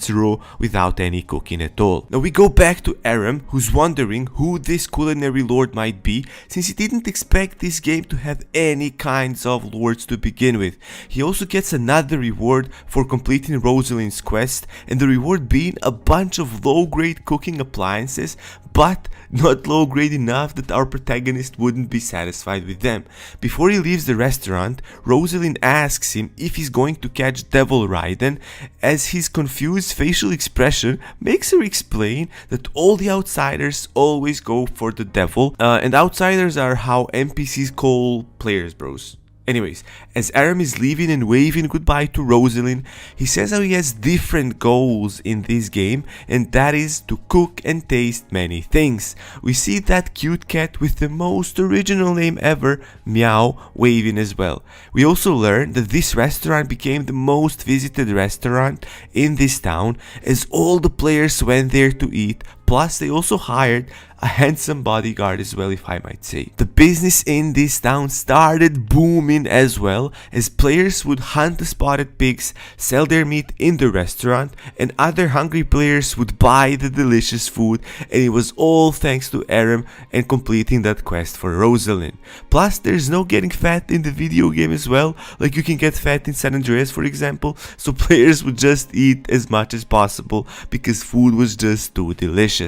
minutes raw without any cooking at all. Now we go back to Aram, who's wondering who this culinary lord might be, since he didn't expect this game to have any kinds of lords to begin with. He also gets another reward for completing Rosalind's quest, and the reward being a bunch of low-grade cooking appliances, but not low grade enough that our protagonist wouldn't be satisfied with them. Before he leaves the restaurant, Rosalind asks him if he's going to catch Devil Raiden, as his confused facial expression makes her explain that all the outsiders always go for the devil, and outsiders are how NPCs call players bros. Anyways, as Aram is leaving and waving goodbye to Rosalind, he says how he has different goals in this game, and that is to cook and taste many things. We see that cute cat with the most original name ever, Meow, waving as well. We also learn that this restaurant became the most visited restaurant in this town, as all the players went there to eat. Plus, they also hired a handsome bodyguard as well, if I might say. The business in this town started booming as well, as players would hunt the spotted pigs, sell their meat in the restaurant, and other hungry players would buy the delicious food, and it was all thanks to Aram and completing that quest for Rosalind. Plus, there's no getting fat in the video game as well, like you can get fat in San Andreas, for example, so players would just eat as much as possible because food was just too delicious.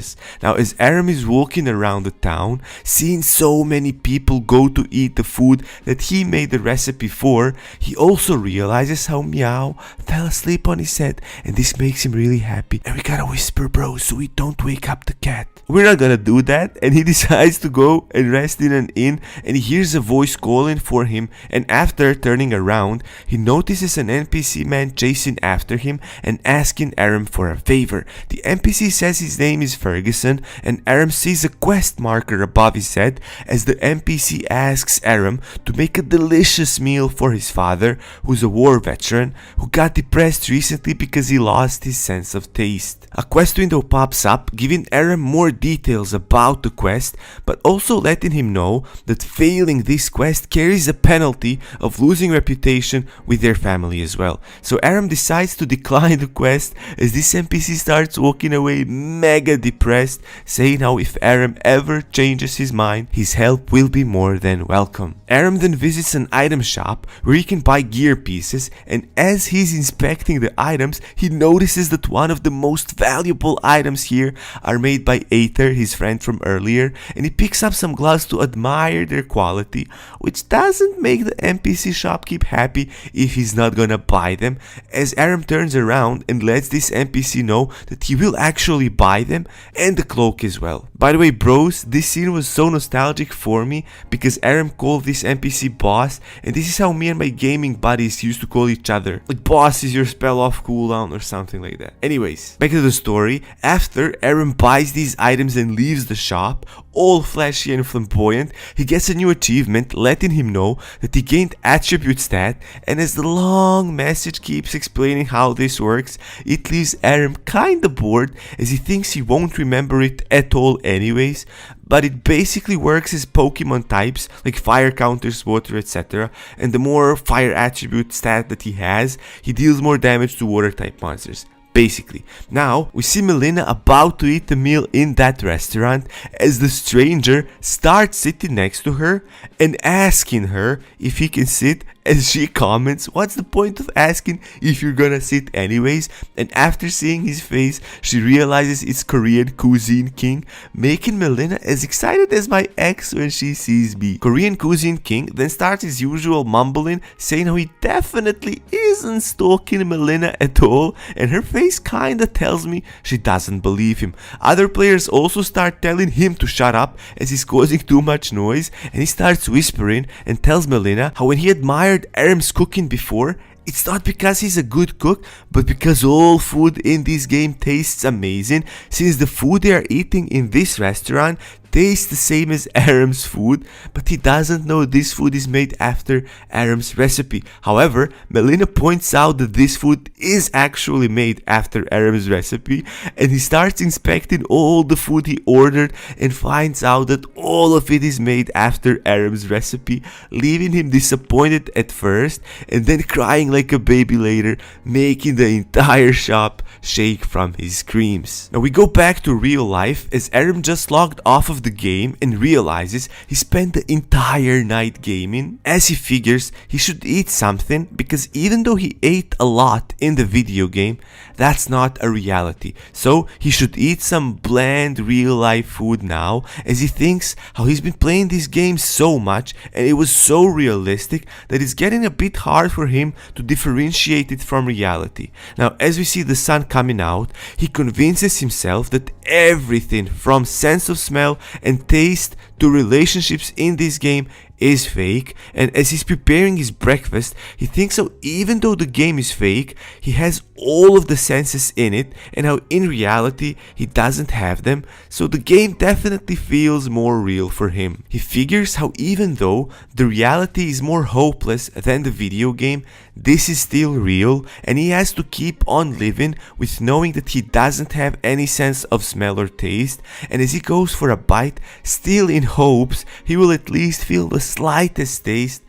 Now, as Aram is walking around the town, seeing so many people go to eat the food that he made the recipe for, he also realizes how Meow fell asleep on his head, and this makes him really happy. And we gotta whisper, bro, so we don't wake up the cat. We're not gonna do that, and he decides to go and rest in an inn, and he hears a voice calling for him, and after turning around, he notices an NPC man chasing after him and asking Aram for a favor. The NPC says his name is Ferguson, and Aram sees a quest marker above his head as the NPC asks Aram to make a delicious meal for his father, who's a war veteran who got depressed recently because he lost his sense of taste. A quest window pops up, giving Aram more details about the quest, but also letting him know that failing this quest carries a penalty of losing reputation with their family as well. So Aram decides to decline the quest, as this NPC starts walking away mega depressed, saying how if Aram ever changes his mind, his help will be more than welcome. Aram then visits an item shop where he can buy gear pieces, and as he's inspecting the items, he notices that one of the most valuable items here are made by Aether, his friend from earlier, and he picks up some gloves to admire their quality, which doesn't make the NPC shopkeep happy if he's not gonna buy them, as Aram turns around and lets this NPC know that he will actually buy them, and the cloak as well. By the way, bros, this scene was so nostalgic for me because Aram called this NPC boss, and this is how me and my gaming buddies used to call each other. Like, boss is your spell off cooldown or something like that. Anyways, back to the story. After Aram buys these items and leaves the shop, all flashy and flamboyant, he gets a new achievement letting him know that he gained attribute stat, and as the long message keeps explaining how this works, it leaves Aram kinda bored as he thinks he won't remember it at all anyways. But it basically works as Pokemon types, like fire counters, water, etc. And the more fire attribute stat that he has, he deals more damage to water type monsters. Basically. Now, we see Melina about to eat the meal in that restaurant as the stranger starts sitting next to her and asking her if he can sit, as she comments, what's the point of asking if you're gonna sit anyways? And after seeing his face, she realizes it's Korean Cuisine King, making Melina as excited as my ex when she sees me. Korean Cuisine King then starts his usual mumbling, saying how he definitely isn't stalking Melina at all, and her face kinda tells me she doesn't believe him. Other players also start telling him to shut up as he's causing too much noise, and he starts whispering and tells Melina how when he admired Aram's cooking before, it's not because he's a good cook, but because all food in this game tastes amazing, since the food they are eating in this restaurant tastes the same as Aram's food, but he doesn't know this food is made after Aram's recipe. However, Melina points out that this food is actually made after Aram's recipe, and he starts inspecting all the food he ordered and finds out that all of it is made after Aram's recipe, leaving him disappointed at first and then crying like a baby later, making the entire shop shake from his screams. Now we go back to real life as Aram just logged off of the game and realizes he spent the entire night gaming, as he figures he should eat something because even though he ate a lot in the video game, that's not a reality. So he should eat some bland real life food now, as he thinks how he's been playing this game so much and it was so realistic that it's getting a bit hard for him to differentiate it from reality. Now as we see the sun coming out, he convinces himself that everything from sense of smell and taste to relationships in this game is fake, and as he's preparing his breakfast, he thinks how even though the game is fake, he has all of the senses in it, and how in reality he doesn't have them, so the game definitely feels more real for him. He figures how even though the reality is more hopeless than the video game, this is still real, and he has to keep on living with knowing that he doesn't have any sense of smell or taste, and as he goes for a bite, still in hopes he will at least feel the slightest taste,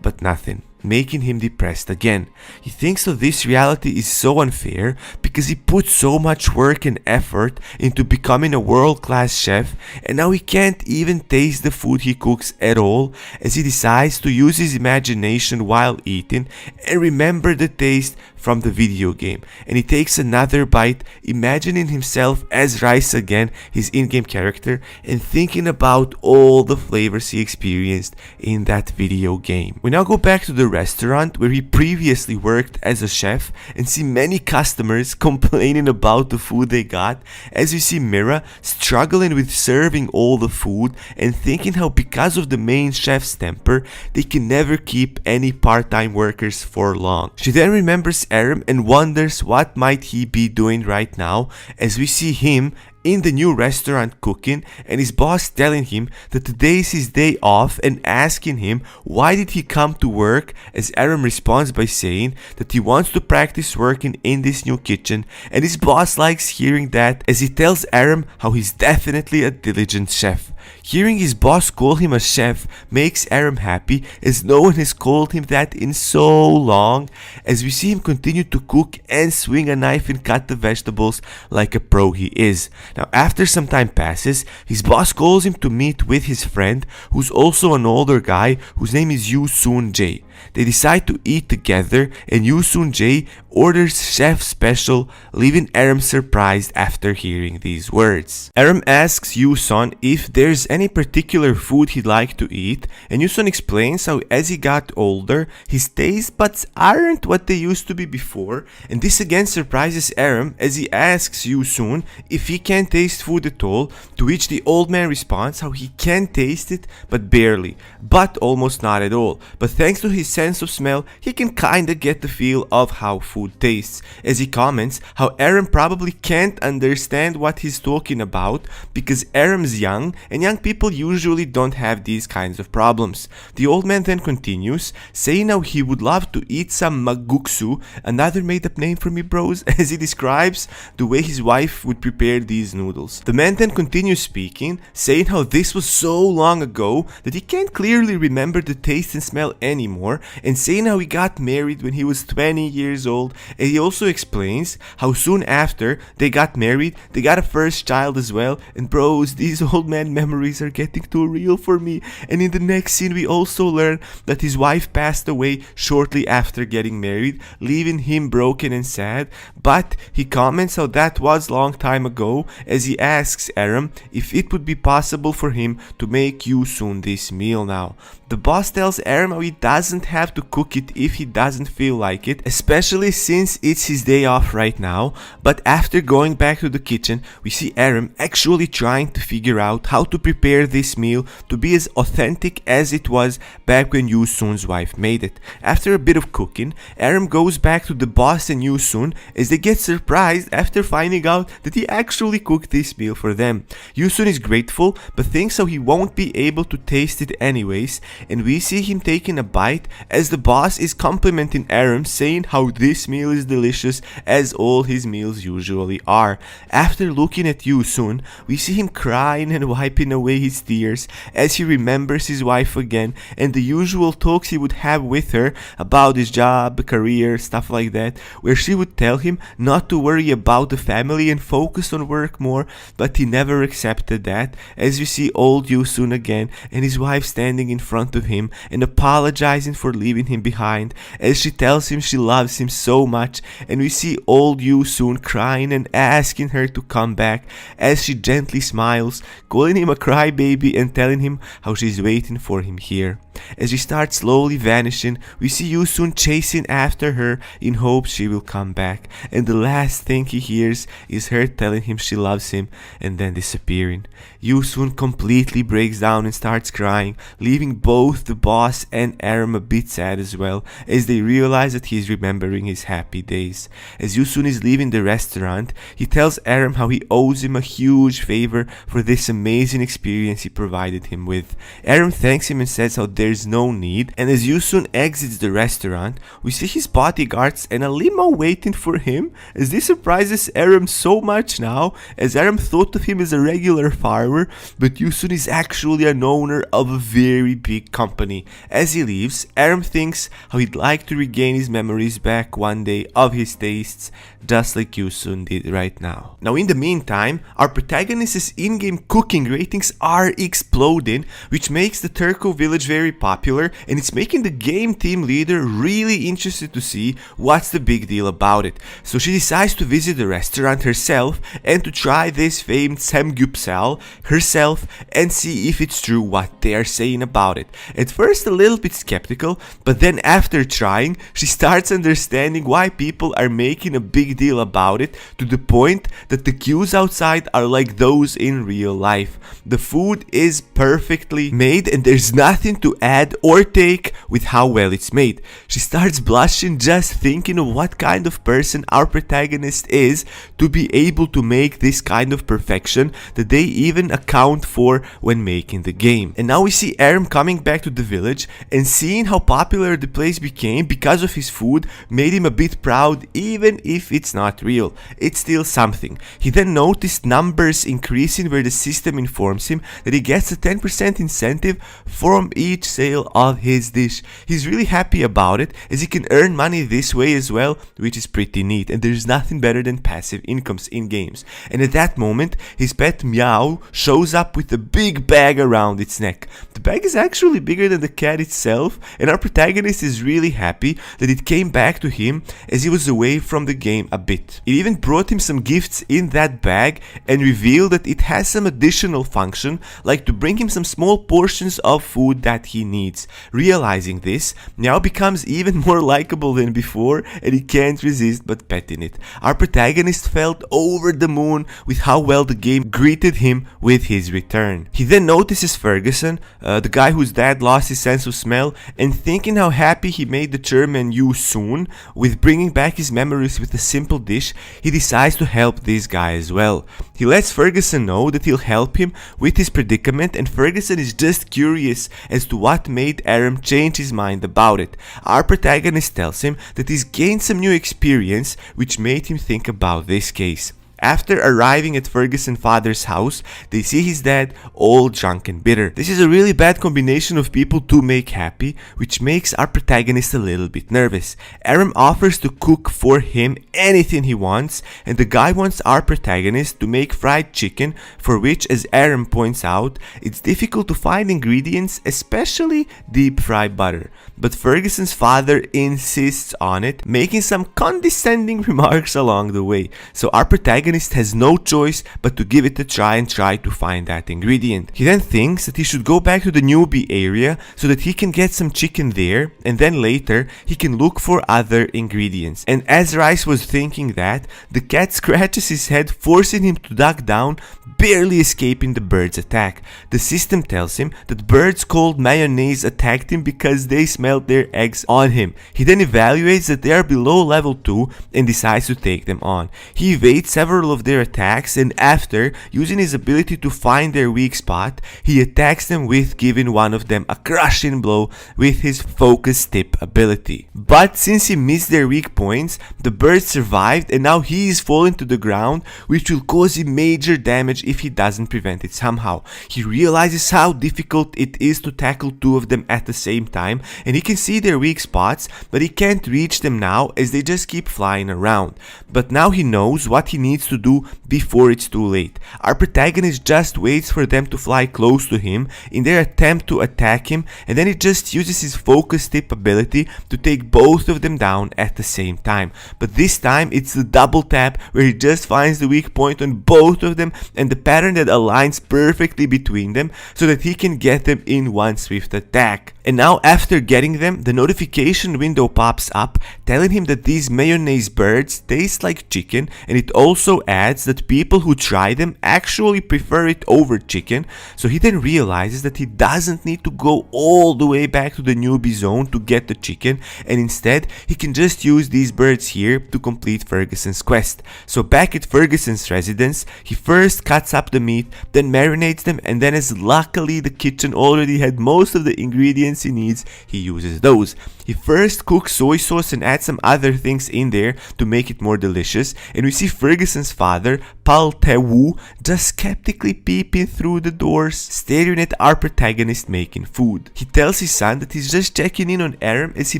but nothing, making him depressed again. He thinks that this reality is so unfair because he put so much work and effort into becoming a world-class chef, and now he can't even taste the food he cooks at all, as he decides to use his imagination while eating and remember the taste from the video game. And he takes another bite, imagining himself as Rice again, his in-game character, and thinking about all the flavors he experienced in that video game. We now go back to the restaurant where he previously worked as a chef and see many customers complaining about the food they got, as we see Mira struggling with serving all the food and thinking how because of the main chef's temper, they can never keep any part-time workers for long. She then remembers Aram and wonders what might he be doing right now, as we see him in the new restaurant cooking and his boss telling him that today is his day off and asking him why did he come to work, as Aram responds by saying that he wants to practice working in this new kitchen, and his boss likes hearing that, as he tells Aram how he's definitely a diligent chef. Hearing his boss call him a chef makes Aram happy, as no one has called him that in so long, as we see him continue to cook and swing a knife and cut the vegetables like a pro he is. Now after some time passes, his boss calls him to meet with his friend, who's also an older guy whose name is Yu Soon Jae. They decide to eat together, and Yu Soon Jae orders chef special, leaving Aram surprised after hearing these words. Aram asks Yu-sun if there's any particular food he'd like to eat, and Yu-sun explains how as he got older, his taste buds aren't what they used to be before, and this again surprises Aram as he asks Yu-sun if he can taste food at all, to which the old man responds how he can taste it but barely, but almost not at all, but thanks to his sense of smell, he can kinda get the feel of how food tastes, as he comments how Aram probably can't understand what he's talking about because Aram's young and young people usually don't have these kinds of problems. The old man then continues, saying how he would love to eat some maguksu, another made up name for me bros, as he describes the way his wife would prepare these noodles. The man then continues speaking, saying how this was so long ago that he can't clearly remember the taste and smell anymore, and saying how he got married when he was 20 years old, and he also explains how soon after they got married, they got a first child as well, and bros, these old man memories are getting too real for me. And in the next scene we also learn that his wife passed away shortly after getting married, leaving him broken and sad, but he comments how that was long time ago, as he asks Aram if it would be possible for him to make Yu-sun this meal now. The boss tells Aram how he doesn't have to cook it if he doesn't feel like it, especially since it's his day off right now, but after going back to the kitchen, we see Aram actually trying to figure out how to prepare this meal to be as authentic as it was back when Yu-sun's wife made it. After a bit of cooking, Aram goes back to the boss and Yu-sun as they get surprised after finding out that he actually cooked this meal for them. Yu-sun is grateful but thinks how he won't be able to taste it anyways, and we see him taking a bite as the boss is complimenting Aram, saying how this meal is delicious as all his meals usually are. After looking at Yusun, we see him crying and wiping away his tears as he remembers his wife again and the usual talks he would have with her about his job, career, stuff like that, where she would tell him not to worry about the family and focus on work more, but he never accepted that, as we see old Yusun again and his wife standing in front of him and apologizing for leaving him behind, as she tells him she loves him so much, and we see old Yusun crying and asking her to come back, as she gently smiles, calling him a crybaby and telling him how she's waiting for him here. As she starts slowly vanishing, we see Yusun chasing after her in hopes she will come back, and the last thing he hears is her telling him she loves him and then disappearing. Yusun completely breaks down and starts crying, leaving both the boss and Aram a bit sad as well, as they realize that he is remembering his happy days. As Yusun is leaving the restaurant, he tells Aram how he owes him a huge favor for this amazing experience he provided him with. Aram thanks him and says how there's no need, and as Yusun exits the restaurant, we see his bodyguards and a limo waiting for him, as this surprises Aram so much now, as Aram thought of him as a regular farmer, but Yusun is actually an owner of a very big company. As he leaves, Aram thinks how he'd like to regain his memories back one day of his tastes, just like Yusun did right now. Now in the meantime, our protagonist's in-game cooking ratings are exploding, which makes the Turco village very popular, and it's making the game team leader really interested to see what's the big deal about it. So she decides to visit the restaurant herself and to try this famed samgyeopsal herself and see if it's true what they are saying about it. At first a little bit skeptical, but then after trying, she starts understanding why people are making a big deal about it, to the point that the queues outside are like those in real life. The food is perfectly made and there's nothing to add or take with how well it's made. She starts blushing just thinking of what kind of person our protagonist is to be able to make this kind of perfection that they even account for when making the game. And now we see Aram coming back to the village, and seeing how popular the place became because of his food made him a bit proud, even if it's not real. It's still something. He then noticed numbers increasing where the system informs him that he gets a 10% incentive from each sale of his dish. He's really happy about it, as he can earn money this way as well, which is pretty neat, and there's nothing better than passive incomes in games. And at that moment, his pet Meow shows up with a big bag around its neck. The bag is actually bigger than the cat itself, and our protagonist is really happy that it came back to him as he was away from the game a bit. It even brought him some gifts in that bag and revealed that it has some additional function, like to bring him some small portions of food that he needs. Realizing this, Meow becomes even more likable than before, and he can't resist but petting it. Our protagonist felt over the moon with how well the game greeted him with his return. He then notices Ferguson, the guy whose dad lost his sense of smell, and thinking how happy he made the chairman Yusun with bringing back his memories with a simple dish, he decides to help this guy as well. He lets Ferguson know that he'll help him with his predicament, and Ferguson is just curious as to what made Aram change his mind about it. Our protagonist tells him that he's gained some new experience which made him think about this case. After arriving at Ferguson's father's house, they see his dad all drunk and bitter. This is a really bad combination of people to make happy, which makes our protagonist a little bit nervous. Aram offers to cook for him anything he wants, and the guy wants our protagonist to make fried chicken, for which, as Aram points out, it's difficult to find ingredients, especially deep fried butter. But Ferguson's father insists on it, making some condescending remarks along the way. So our protagonist has no choice but to give it a try and try to find that ingredient. He then thinks that he should go back to the newbie area so that he can get some chicken there, and then later he can look for other ingredients. And as Rice was thinking that, the cat scratches his head, forcing him to duck down, barely escaping the bird's attack. The system tells him that birds called mayonnaise attacked him because they smelled their eggs on him. He then evaluates that they are below level 2 and decides to take them on. He evades several several of their attacks, and after using his ability to find their weak spot, he attacks them with giving one of them a crushing blow with his focus tip ability. But since he missed their weak points, the bird survived and now he is falling to the ground, which will cause him major damage if he doesn't prevent it somehow. He realizes how difficult it is to tackle two of them at the same time, and he can see their weak spots, but he can't reach them now as they just keep flying around. But now he knows what he needs to do before it's too late. Our protagonist just waits for them to fly close to him in their attempt to attack him, and then he just uses his focus tip ability to take both of them down at the same time. But this time it's the double tap where he just finds the weak point on both of them and the pattern that aligns perfectly between them so that he can get them in one swift attack. And now after getting them, the notification window pops up telling him that these mayonnaise birds taste like chicken, and it also adds that people who try them actually prefer it over chicken. So he then realizes that he doesn't need to go all the way back to the newbie zone to get the chicken, and instead he can just use these birds here to complete Ferguson's quest. So back at Ferguson's residence, he first cuts up the meat, then marinates them, and then as luckily the kitchen already had most of the ingredients he needs, he uses those. He first cooks soy sauce and adds some other things in there to make it more delicious, and we see Ferguson's father, Pal Tewu, just skeptically peeping through the doors, staring at our protagonist making food. He tells his son that he's just checking in on Aram as he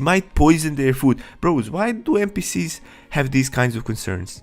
might poison their food. Bros, why do NPCs have these kinds of concerns?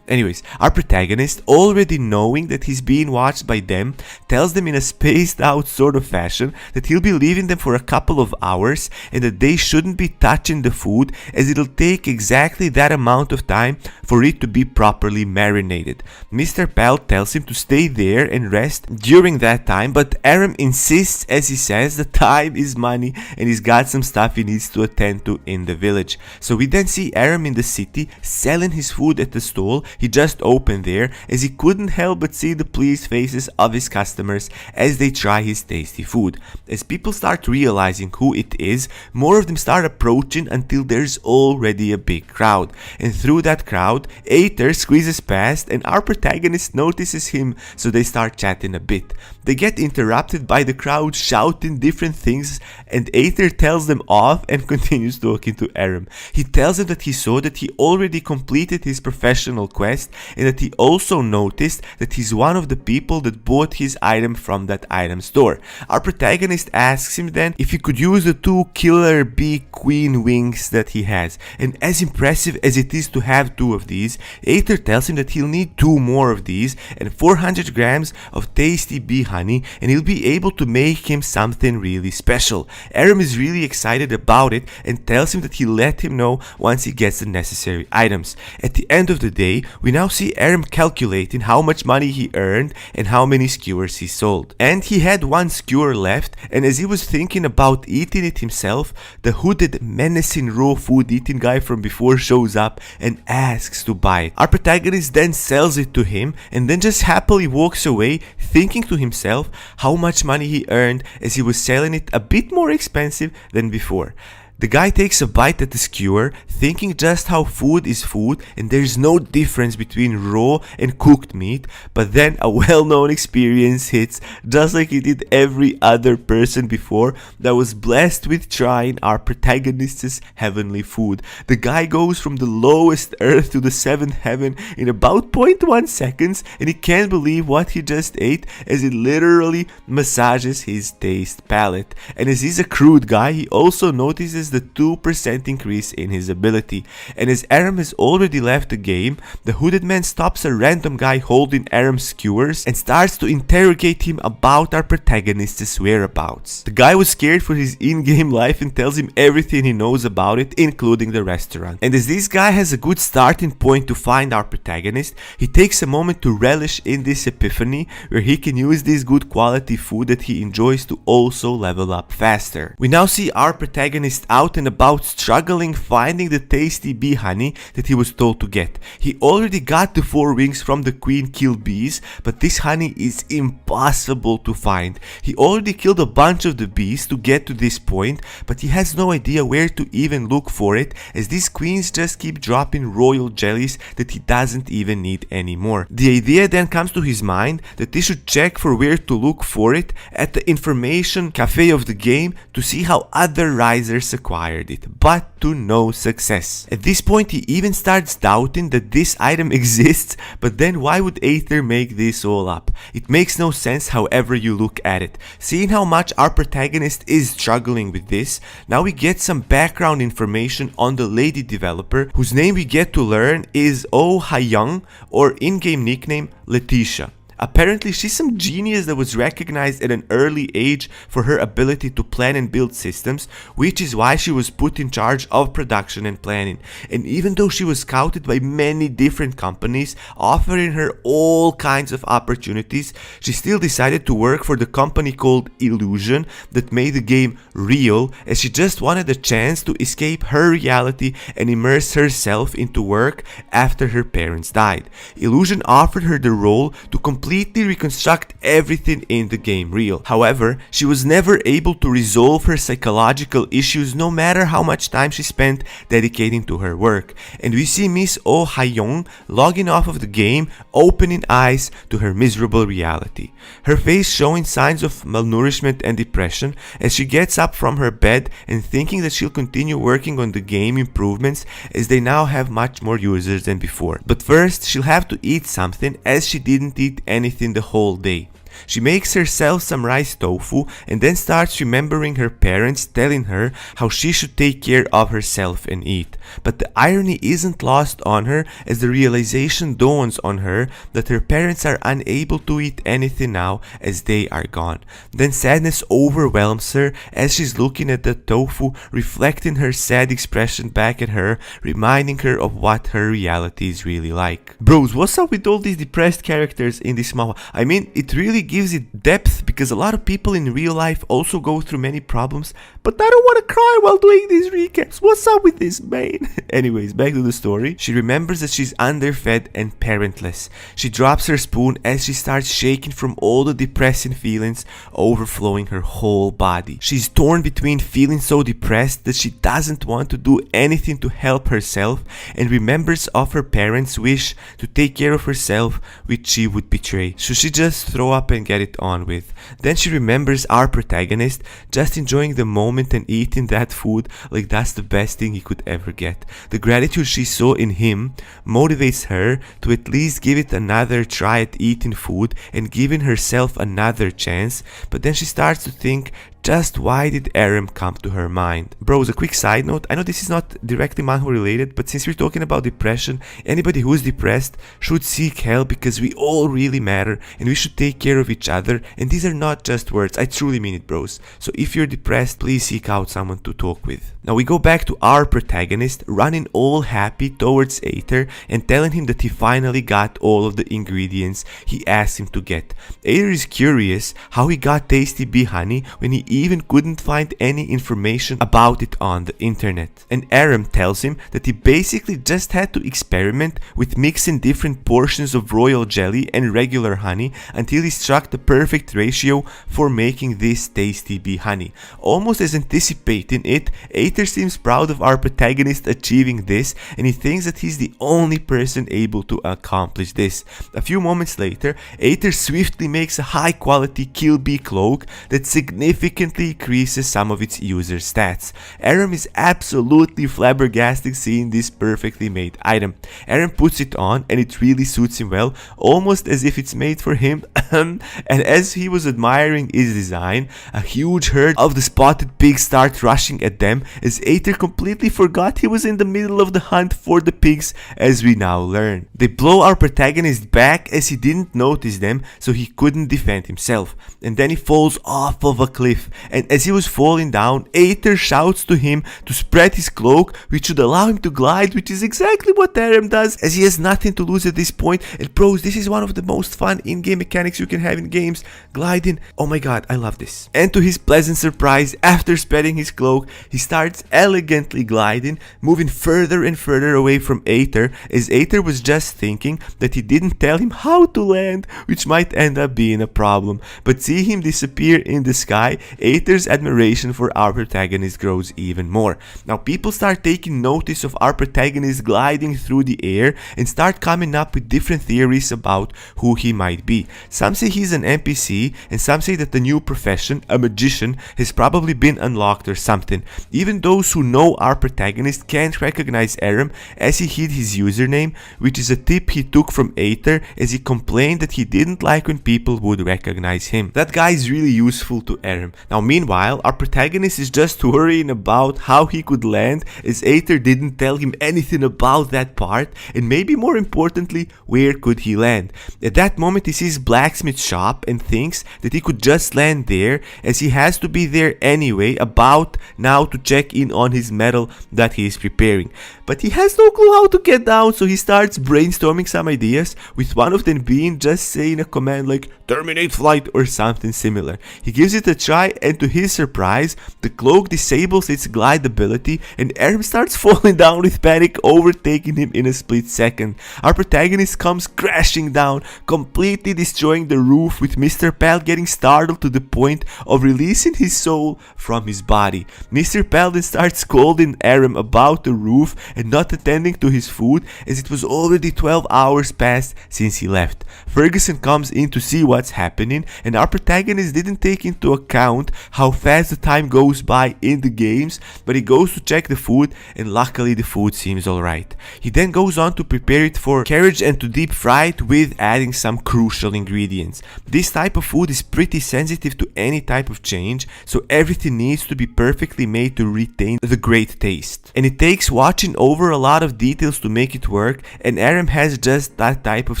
Anyways, our protagonist, already knowing that he's being watched by them, tells them in a spaced out sort of fashion that he'll be leaving them for a couple of hours and that they shouldn't be touching the food as it'll take exactly that amount of time for it to be properly marinated. Mr. Pal tells him to stay there and rest during that time, but Aram insists as he says that time is money and he's got some stuff he needs to attend to in the village. So we then see Aram in the city selling his food at the store he just opened there, as he couldn't help but see the pleased faces of his customers as they try his tasty food. As people start realizing who it is, more of them start approaching until there's already a big crowd. And through that crowd, Aether squeezes past and our protagonist notices him, so they start chatting a bit. They get interrupted by the crowd shouting different things, and Aether tells them off and continues talking to Aram. He tells him that he saw that he already completed his professional quest and that he also noticed that he's one of the people that bought his item from that item store. Our protagonist asks him then if he could use the 2 killer bee queen wings that he has, and as impressive as it is to have 2 of these, Aether tells him that he'll need 2 more of these and 400 grams of tasty bee honey, and he'll be able to make him something really special. Aram is really excited about it and tells him that he'll let him know once he gets the necessary items. At the end of the day, we now see Aram calculating how much money he earned and how many skewers he sold. And he had 1 skewer left, and as he was thinking about eating it himself, the hooded, menacing raw food eating guy from before shows up and asks to buy it. Our protagonist then sells it to him and then just happily walks away, thinking to himself how much money he earned as he was selling it a bit more expensive than before. The guy takes a bite at the skewer, thinking just how food is food and there's no difference between raw and cooked meat, but then a well-known experience hits, just like it did every other person before that was blessed with trying our protagonist's heavenly food. The guy goes from the lowest earth to the 7th heaven in about 0.1 seconds, and he can't believe what he just ate as it literally massages his taste palate. And as he's a crude guy, he also notices the 2% increase in his ability. And as Aram has already left the game, the hooded man stops a random guy holding Aram's skewers and starts to interrogate him about our protagonist's whereabouts. The guy was scared for his in-game life and tells him everything he knows about it, including the restaurant. And as this guy has a good starting point to find our protagonist, he takes a moment to relish in this epiphany where he can use this good quality food that he enjoys to also level up faster. We now see our protagonist out and about struggling finding the tasty bee honey that he was told to get. He already got the 4 wings from the queen kill bees, but this honey is impossible to find. He already killed a bunch of the bees to get to this point, but he has no idea where to even look for it, as these queens just keep dropping royal jellies that he doesn't even need anymore. The idea then comes to his mind that he should check for where to look for it at the information cafe of the game to see how other risers acquired it, but to no success. At this point he even starts doubting that this item exists, but then why would Aether make this all up? It makes no sense however you look at it. Seeing how much our protagonist is struggling with this, now we get some background information on the lady developer, whose name we get to learn is Oh Ha-young, or in-game nickname Letitia. Apparently she's some genius that was recognized at an early age for her ability to plan and build systems, which is why she was put in charge of production and planning. And even though she was scouted by many different companies offering her all kinds of opportunities, she still decided to work for the company called Illusion that made the game real, as she just wanted a chance to escape her reality and immerse herself into work after her parents died. Illusion offered her the role to completely reconstruct everything in the game real. However, she was never able to resolve her psychological issues no matter how much time she spent dedicating to her work. And we see Miss Oh Ha-young logging off of the game, opening eyes to her miserable reality. Her face showing signs of malnourishment and depression as she gets up from her bed and thinking that she'll continue working on the game improvements as they now have much more users than before. But first, she'll have to eat something as she didn't eat anything the whole day. She makes herself some rice tofu and then starts remembering her parents telling her how she should take care of herself and eat. But the irony isn't lost on her as the realization dawns on her that her parents are unable to eat anything now as they are gone. Then sadness overwhelms her as she's looking at the tofu, reflecting her sad expression back at her, reminding her of what her reality is really like. Bros, what's up with all these depressed characters in this manhwa? I mean, it really gives it depth because a lot of people in real life also go through many problems, but I don't want to cry while doing these recaps. What's up with this, man? Anyways, back to the story. She remembers that she's underfed and parentless. She drops her spoon as she starts shaking from all the depressing feelings overflowing her whole body. She's torn between feeling so depressed that she doesn't want to do anything to help herself and remembers of her parents' wish to take care of herself, which she would betray. So she just throw up and get it on with. Then she remembers our protagonist just enjoying the moment and eating that food like that's the best thing he could ever get. The gratitude she saw in him motivates her to at least give it another try at eating food and giving herself another chance, but then she starts to think, just why did Aram come to her mind? Bros, a quick side note, I know this is not directly manhwa related, but since we're talking about depression, anybody who is depressed should seek help because we all really matter and we should take care of each other, and these are not just words, I truly mean it, bros. So if you're depressed, please seek out someone to talk with. Now we go back to our protagonist running all happy towards Aether and telling him that he finally got all of the ingredients he asked him to get. Aether is curious how he got tasty bee honey when he even couldn't find any information about it on the internet. And Aram tells him that he basically just had to experiment with mixing different portions of royal jelly and regular honey until he struck the perfect ratio for making this tasty bee honey. Almost as anticipating it, Aether seems proud of our protagonist achieving this, and he thinks that he's the only person able to accomplish this. A few moments later, Aether swiftly makes a high quality kill bee cloak that significantly increases some of its user stats. Aram is absolutely flabbergasted seeing this perfectly made item. Aram puts it on and it really suits him well, almost as if it's made for him. And as he was admiring his design, a huge herd of the spotted pigs start rushing at them as Aether completely forgot he was in the middle of the hunt for the pigs, as we now learn. They blow our protagonist back as he didn't notice them, so he couldn't defend himself. And then he falls off of a cliff, and as he was falling down, Aether shouts to him to spread his cloak, which should allow him to glide, which is exactly what Aram does, as he has nothing to lose at this point. And bros, this is one of the most fun in-game mechanics you can have in games, gliding. Oh my god, I love this. And to his pleasant surprise, after spreading his cloak, he starts elegantly gliding, moving further and further away from Aether, as Aether was just thinking that he didn't tell him how to land, which might end up being a problem. But see him disappear in the sky, Aether's admiration for our protagonist grows even more. Now people start taking notice of our protagonist gliding through the air and start coming up with different theories about who he might be. Some say he's an NPC, and some say that the new profession, a magician, has probably been unlocked or something. Even those who know our protagonist can't recognize Aram, as he hid his username, which is a tip he took from Aether, as he complained that he didn't like when people would recognize him. That guy is really useful to Aram. Now meanwhile, our protagonist is just worrying about how he could land, as Aether didn't tell him anything about that part, and maybe more importantly, where could he land. At that moment he sees blacksmith shop and thinks that he could just land there, as he has to be there anyway, about now to check in on his metal that he is preparing. But he has no clue how to get down, so he starts brainstorming some ideas, with one of them being just saying a command like terminate flight or something similar. He gives it a try, and to his surprise, the cloak disables its glide ability and Aram starts falling down with panic overtaking him in a split second. Our protagonist comes crashing down, completely destroying the roof, with Mr. Pal getting startled to the point of releasing his soul from his body. Mr. Pal then starts scolding Aram about the roof and not attending to his food, as it was already 12 hours past since he left. Ferguson comes in to see what's happening, and our protagonist didn't take into account how fast the time goes by in the games, but he goes to check the food, and luckily the food seems alright. He then goes on to prepare it for carriage and to deep fry it with adding some crucial ingredients. This type of food is pretty sensitive to any type of change, so everything needs to be perfectly made to retain the great taste. And it takes watching over a lot of details to make it work, and Aram has just that type of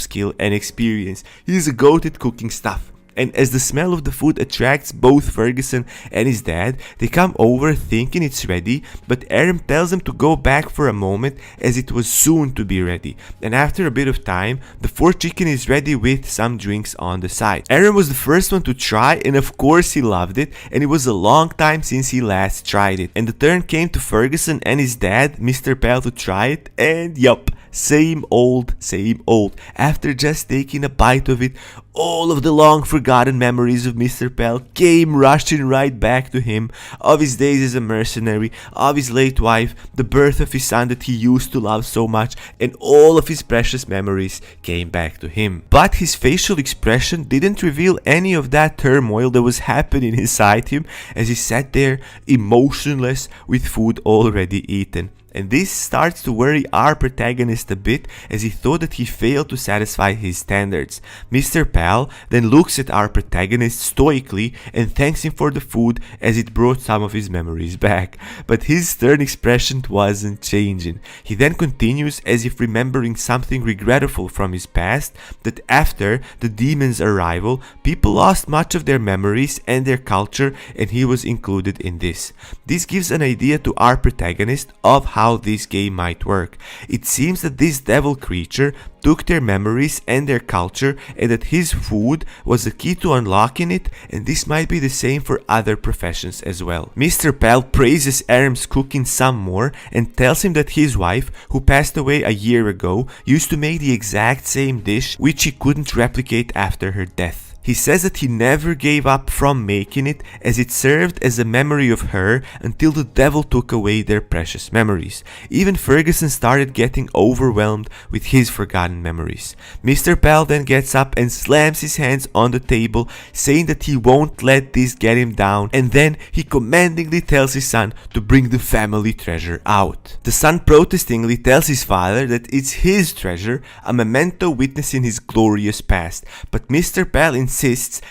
skill and experience. He's a goat at cooking stuff. And as the smell of the food attracts both Ferguson and his dad, they come over thinking it's ready, but Aram tells them to go back for a moment, as it was soon to be ready. And after a bit of time, the fork chicken is ready with some drinks on the side. Aram was the first one to try, and of course he loved it, and it was a long time since he last tried it. And the turn came to Ferguson and his dad, Mr. Pal, to try it, and yup, same old, same old. After just taking a bite of it, all of the long forgotten memories of Mr. Pal came rushing right back to him, of his days as a mercenary, of his late wife, the birth of his son that he used to love so much, and all of his precious memories came back to him. But his facial expression didn't reveal any of that turmoil that was happening inside him, as he sat there emotionless with food already eaten. And this starts to worry our protagonist a bit, as he thought that he failed to satisfy his standards. Mr. Pal then looks at our protagonist stoically and thanks him for the food, as it brought some of his memories back. But his stern expression wasn't changing. He then continues, as if remembering something regrettable from his past, that after the demon's arrival, people lost much of their memories and their culture, and he was included in this. This gives an idea to our protagonist of how this game might work. It seems that this devil creature took their memories and their culture, and that his food was the key to unlocking it, and this might be the same for other professions as well. Mr. Pal praises Aram's cooking some more and tells him that his wife, who passed away a year ago, used to make the exact same dish which she couldn't replicate after her death. He says that he never gave up from making it, as it served as a memory of her until the devil took away their precious memories. Even Ferguson started getting overwhelmed with his forgotten memories. Mr. Pal then gets up and slams his hands on the table, saying that he won't let this get him down, and then he commandingly tells his son to bring the family treasure out. The son protestingly tells his father that it's his treasure, a memento witnessing his glorious past, but Mr. Pal insists,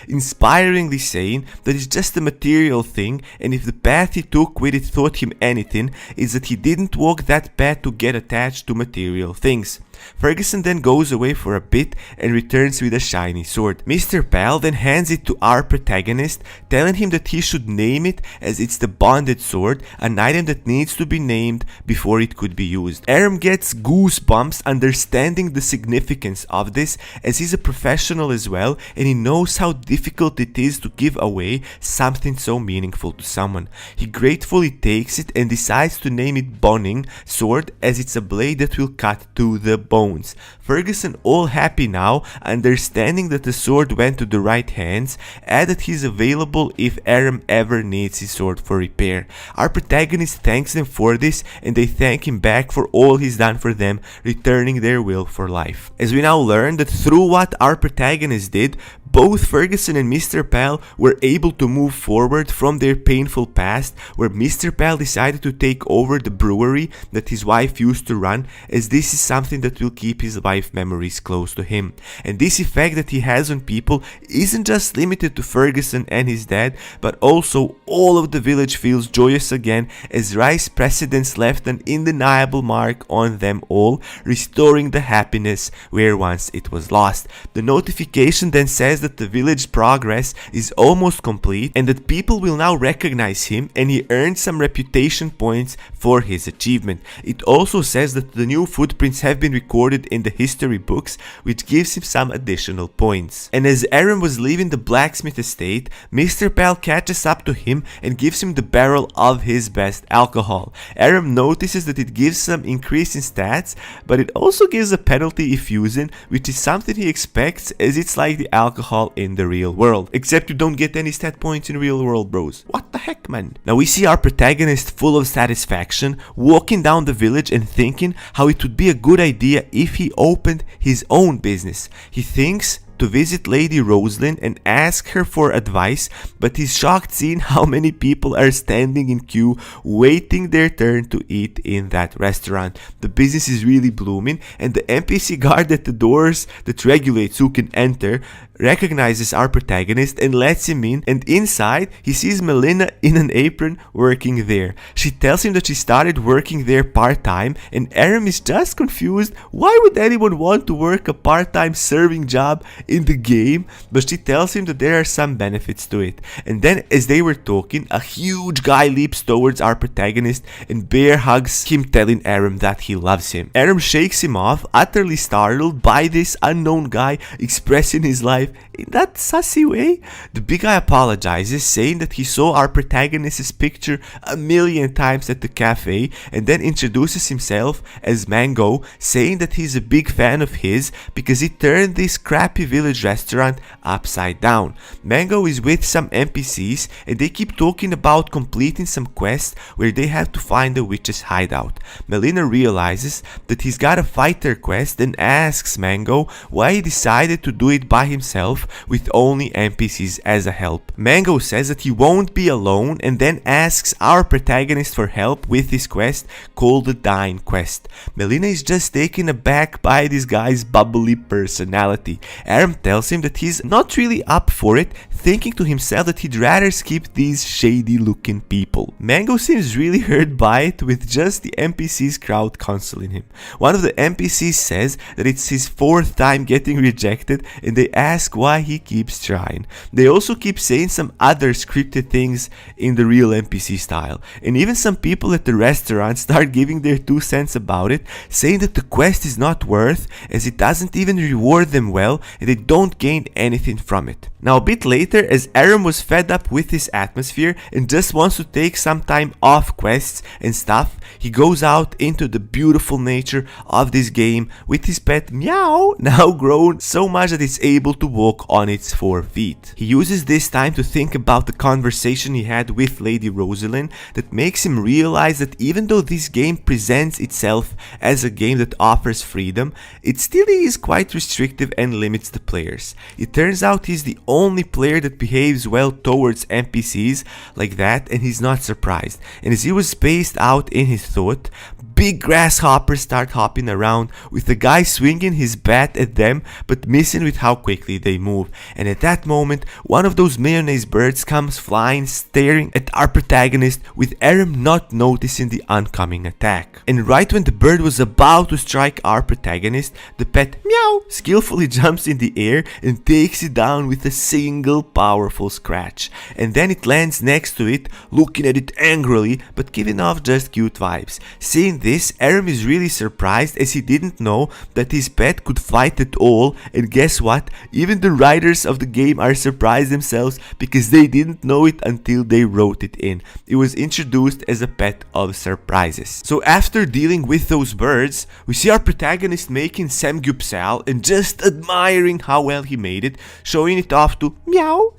inspiringly saying that it's just a material thing, and if the path he took with it taught him anything, it's that he didn't walk that path to get attached to material things. Ferguson then goes away for a bit and returns with a shiny sword. Mr. Pal then hands it to our protagonist, telling him that he should name it as it's the bonded sword, an item that needs to be named before it could be used. Aram gets goosebumps understanding the significance of this, as he's a professional as well and he knows how difficult it is to give away something so meaningful to someone. He gratefully takes it and decides to name it Boning sword, as it's a blade that will cut to the bones. Ferguson, all happy now, understanding that the sword went to the right hands, add that he's available if Aram ever needs his sword for repair. Our protagonist thanks them for this and they thank him back for all he's done for them, returning their will for life. As we now learn that through what our protagonist did, both Ferguson and Mr. Pal were able to move forward from their painful past, where Mr. Pal decided to take over the brewery that his wife used to run, as this is something that will keep his wife memories close to him. And this effect that he has on people isn't just limited to Ferguson and his dad, but also all of the village feels joyous again, as Rice precedents left an undeniable mark on them all, restoring the happiness where once it was lost. The notification then says that the village progress is almost complete and that people will now recognize him, and he earned some reputation points for his achievement. It also says that the new footprints have been recorded in the history books, which gives him some additional points. And as Aram was leaving the blacksmith estate, Mr. Pal catches up to him and gives him the barrel of his best alcohol. Aram notices that it gives some increase in stats, but it also gives a penalty if using, which is something he expects, as it's like the alcohol in the real world. Except you don't get any stat points in real world, bros. What the heck, man? Now we see our protagonist full of satisfaction, walking down the village and thinking how it would be a good idea if he opened his own business. He thinks to visit Lady Rosalind and ask her for advice, but he's shocked seeing how many people are standing in queue waiting their turn to eat in that restaurant. The business is really blooming, and the NPC guard at the doors that regulates who can enter recognizes our protagonist and lets him in, and inside he sees Melina in an apron working there. She tells him that she started working there part-time, and Aram is just confused. Why would anyone want to work a part-time serving job in the game? But she tells him that there are some benefits to it. And then as they were talking, a huge guy leaps towards our protagonist and bear hugs him, telling Aram that he loves him. Aram shakes him off, utterly startled by this unknown guy expressing his life in that sassy way. The big guy apologizes, saying that he saw our protagonist's picture 1,000,000 times at the cafe, and then introduces himself as Mango, saying that he's a big fan of his because he turned this crappy village restaurant upside down. Mango is with some NPCs and they keep talking about completing some quests where they have to find a witch's hideout. Melina realizes that he's got a fighter quest and asks Mango why he decided to do it by himself with only NPCs as a help. Mango says that he won't be alone and then asks our protagonist for help with his quest called the Dying Quest. Melina is just taken aback by this guy's bubbly personality. Aram tells him that he's not really up for it, thinking to himself that he'd rather skip these shady looking people. Mango seems really hurt by it, with just the NPC's crowd consoling him. One of the NPCs says that it's his 4th time getting rejected and they ask why he keeps trying. They also keep saying some other scripted things in the real NPC style, and even some people at the restaurant start giving their 2 cents about it, saying that the quest is not worth as it doesn't even reward them well and they don't gain anything from it. Now a bit later, as Aram was fed up with his atmosphere and just wants to take some time off quests and stuff, he goes out into the beautiful nature of this game with his pet Meow, now grown so much that it's able to walk on its 4 feet. He uses this time to think about the conversation he had with Lady Rosalind that makes him realize that even though this game presents itself as a game that offers freedom, it still is quite restrictive and limits the players. It turns out he's the only player that behaves well towards NPCs like that, and he's not surprised. And as he was spaced out in his thought, big grasshoppers start hopping around with the guy swinging his bat at them but missing with how quickly they move. And at that moment, one of those mayonnaise birds comes flying, staring at our protagonist, with Aram not noticing the oncoming attack. And right when the bird was about to strike our protagonist, the pet meow skillfully jumps in the air and takes it down with a single powerful scratch. And then it lands next to it, looking at it angrily but giving off just cute vibes. Seeing this, Aram is really surprised, as he didn't know that his pet could fight at all. And guess what? Even the writers of the game are surprised themselves, because they didn't know it until they wrote it in. It was introduced as a pet of surprises. So after dealing with those birds, we see our protagonist making samgyeopsal and just admiring how well he made it, showing it off to Meow.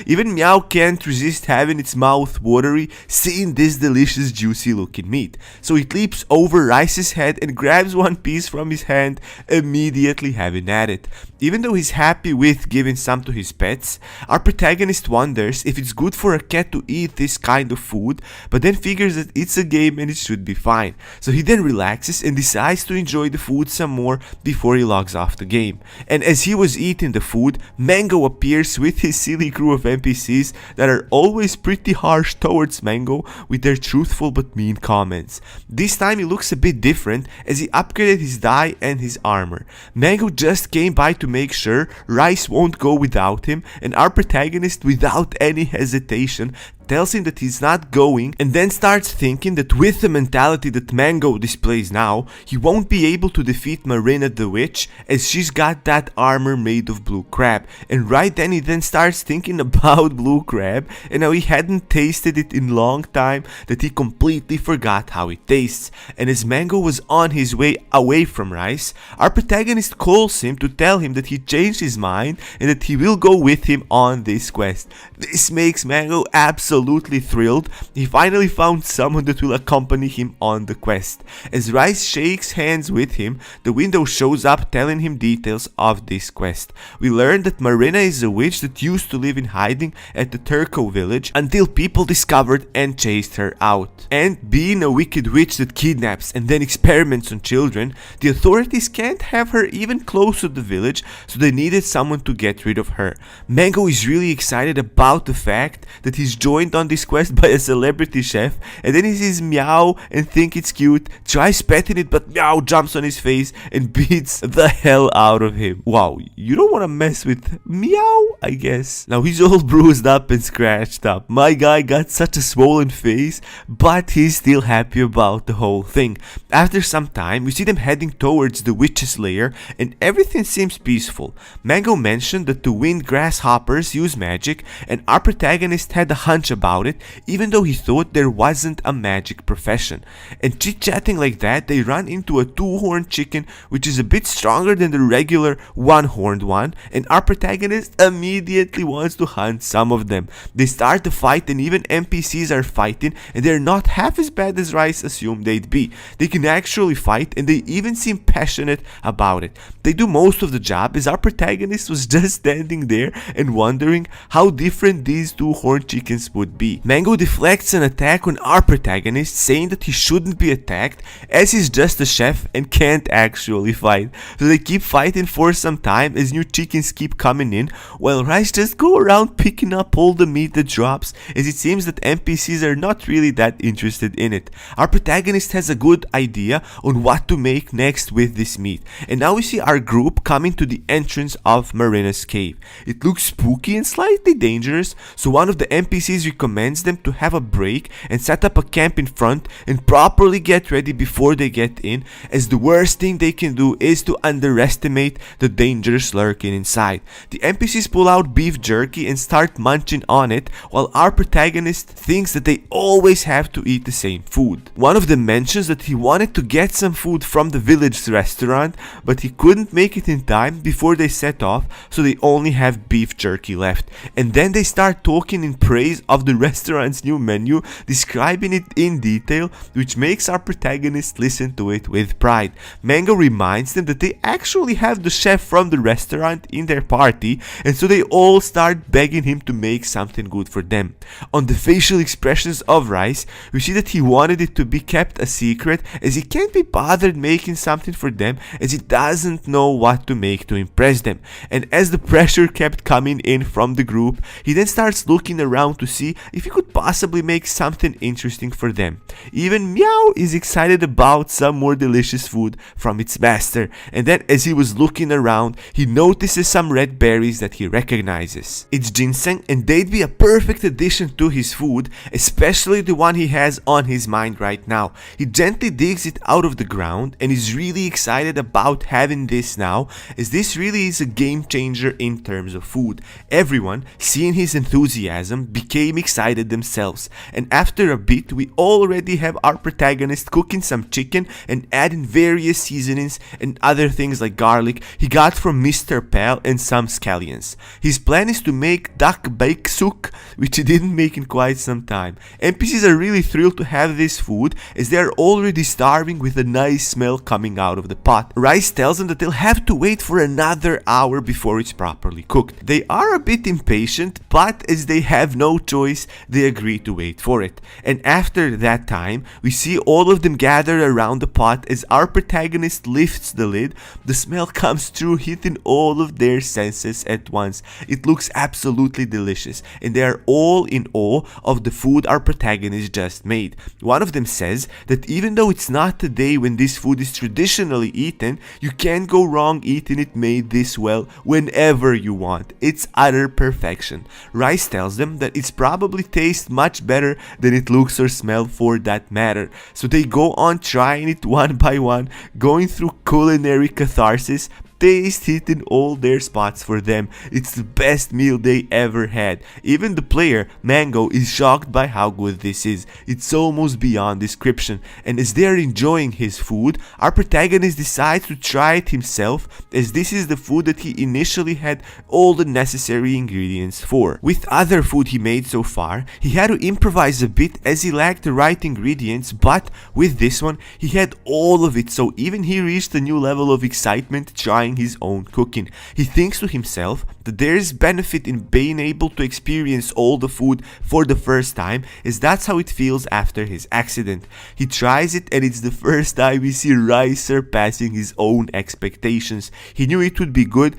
Even Meow can't resist having its mouth watery seeing this delicious juicy looking meat. So it leaps over Rice's head and grabs one piece from his hand, immediately having at it. Even though he's happy with giving some to his pets, our protagonist wonders if it's good for a cat to eat this kind of food, but then figures that it's a game and it should be fine. So he then relaxes and decides to enjoy the food some more before he logs off the game. And as he was eating the food, Mango appears with his silly crew of NPCs that are always pretty harsh towards Mango with their truthful but mean comments. This time he looks a bit different, as he upgraded his dye and his armor. Mango just came by to make sure Rice won't go without him, and our protagonist, without any hesitation, tells him that he's not going, and then starts thinking that with the mentality that Mango displays now, he won't be able to defeat Marina the Witch, as she's got that armor made of blue crab. And right then he then starts thinking about blue crab and how he hadn't tasted it in a long time, that he completely forgot how it tastes. And as Mango was on his way away from Rice, our protagonist calls him to tell him that he changed his mind and that he will go with him on this quest. This makes Mango absolutely thrilled. He finally found someone that will accompany him on the quest. As Rice shakes hands with him, the window shows up telling him details of this quest. We learn that Marina is a witch that used to live in hiding at the Turco village until people discovered and chased her out. And being a wicked witch that kidnaps and then experiments on children, the authorities can't have her even close to the village, so they needed someone to get rid of her. Mango is really excited about the fact that he's joined on this quest by a celebrity chef, and then he sees Meow and thinks it's cute, tries petting it, but Meow jumps on his face and beats the hell out of him. Wow, you don't want to mess with Meow, I guess. Now he's all bruised up and scratched up. My guy got such a swollen face, but he's still happy about the whole thing. After some time, we see them heading towards the witch's lair, and everything seems peaceful. Mango mentioned that to win, grasshoppers use magic, and our protagonist had a hunch about it, even though he thought there wasn't a magic profession. And chit-chatting like that, they run into a two-horned chicken, which is a bit stronger than the regular one-horned one, and our protagonist immediately wants to hunt some of them. They start the fight, and even NPCs are fighting, and they're not half as bad as Rice assumed they'd be. They can actually fight, and they even seem passionate about it. They do most of the job, as our protagonist was just standing there and wondering how different these two horned chickens would be. Mango deflects an attack on our protagonist, saying that he shouldn't be attacked, as he's just a chef and can't actually fight. So they keep fighting for some time as new chickens keep coming in, while Rice just go around picking up all the meat that drops, as it seems that NPCs are not really that interested in it. Our protagonist has a good idea on what to make next with this meat, and now we see our group coming to the entrance of Marina's cave. It looks spooky and slightly dangerous, so one of the NPCs recommends them to have a break and set up a camp in front and properly get ready before they get in, as the worst thing they can do is to underestimate the dangers lurking inside. The NPCs pull out beef jerky and start munching on it, while our protagonist thinks that they always have to eat the same food. One of them mentions that he wanted to get some food from the village restaurant, but he couldn't make it in time before they set off, so they only have beef jerky left. And then they start talking in praise of of the restaurant's new menu, describing it in detail, which makes our protagonist listen to it with pride. Mango reminds them that they actually have the chef from the restaurant in their party, and so they all start begging him to make something good for them. On the facial expressions of Rice, we see that he wanted it to be kept a secret, as he can't be bothered making something for them, as he doesn't know what to make to impress them. And as the pressure kept coming in from the group, he then starts looking around to see if he could possibly make something interesting for them. Even Meow is excited about some more delicious food from its master, and then as he was looking around, he notices some red berries that he recognizes. It's ginseng, and they'd be a perfect addition to his food, especially the one he has on his mind right now. He gently digs it out of the ground and is really excited about having this now, as this really is a game changer in terms of food. Everyone, seeing his enthusiasm, became excited themselves, and after a bit we already have our protagonist cooking some chicken and adding various seasonings and other things like garlic he got from Mr. Pal and some scallions. His plan is to make duck bake souk, which he didn't make in quite some time. NPCs are really thrilled to have this food, as they are already starving with a nice smell coming out of the pot. Rice tells them that they'll have to wait for another hour before it's properly cooked. They are a bit impatient, but as they have no choice, they agree to wait for it. And after that time, we see all of them gather around the pot. As our protagonist lifts the lid, the smell comes through, hitting all of their senses at once. It looks absolutely delicious, and they are all in awe of the food our protagonist just made. One of them says that even though it's not the day when this food is traditionally eaten, you can't go wrong eating it made this well whenever you want. It's utter perfection. Rice tells them that it's probably tastes much better than it looks or smells for that matter. So they go on trying it one by one, going through culinary catharsis, taste hitting all their spots for them. It's the best meal they ever had. Even the player, Mango, is shocked by how good this is. It's almost beyond description. And as they are enjoying his food, our protagonist decides to try it himself, as this is the food that he initially had all the necessary ingredients for. With other food he made so far, he had to improvise a bit as he lacked the right ingredients, but with this one, he had all of it, so even he reached a new level of excitement trying his own cooking. He thinks to himself that there is benefit in being able to experience all the food for the first time, as that's how it feels after his accident. He tries it, and it's the first time we see Rice surpassing his own expectations. He knew it would be good,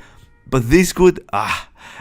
but this good,